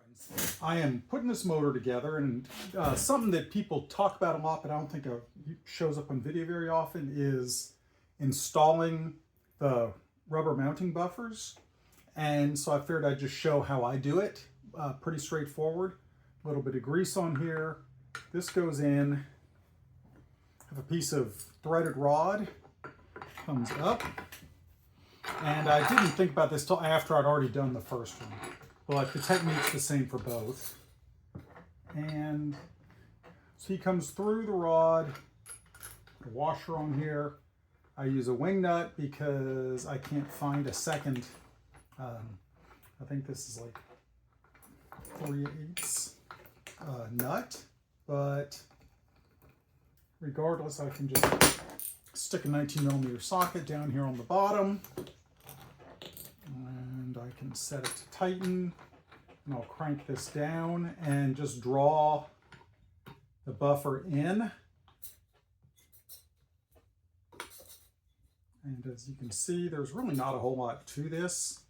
friends. I am putting this motor together, and something that people talk about a lot but I don't think shows up on video very often is installing the rubber mounting buffers. And so I figured I'd just show how I do it. Pretty straightforward. A little bit of grease on here. This goes in. I have a piece of threaded rod. Comes up. And I didn't think about this till after I'd already done the first one. But the technique's the same for both. And so he comes through the rod. Put a washer on here. I use a wing nut because I can't find a second. I think this is like 3/8 nut, but regardless, I can just stick a 19mm socket down here on the bottom, and I can set it to tighten, and I'll crank this down and just draw the buffer in. And as you can see, there's really not a whole lot to this.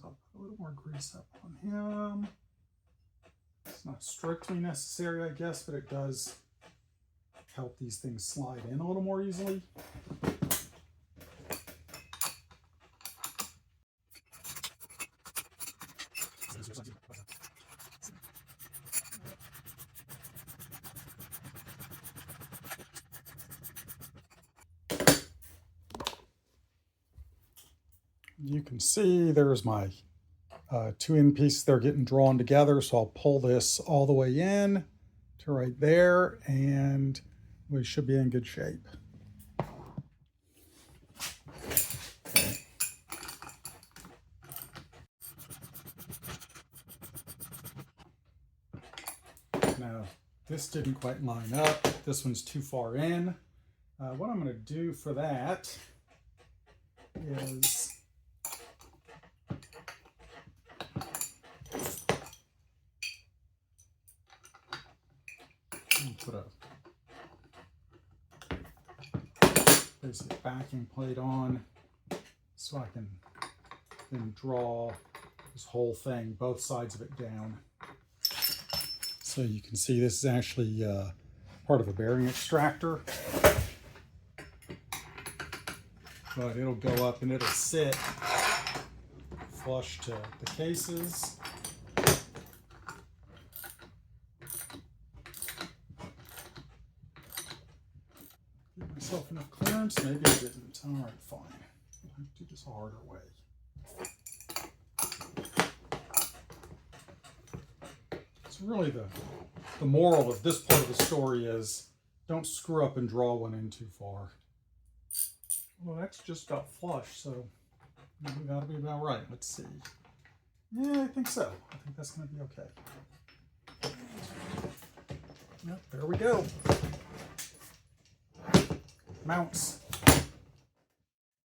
I'll put a little more grease up on him. It's not strictly necessary, I guess, but it does help these things slide in a little more easily. You can see there's my two end pieces. They're getting drawn together, so I'll pull this all the way in to right there, and we should be in good shape. Now, this didn't quite line up. This one's too far in. What I'm going to do for that is put a basic backing plate on so I can then draw this whole thing, both sides of it down. So you can see this is actually part of a bearing extractor, but it'll go up and it'll sit flush to the cases. Give myself enough clearance. Maybe I didn't. All right, fine. I'll do this a harder way. So really the moral of this part of the story is don't screw up and draw one in too far. Well, that's just about flush, so maybe that'll be about right. Let's see. Yeah, I think so. I think that's going to be okay. Yep, there we go. Mounts.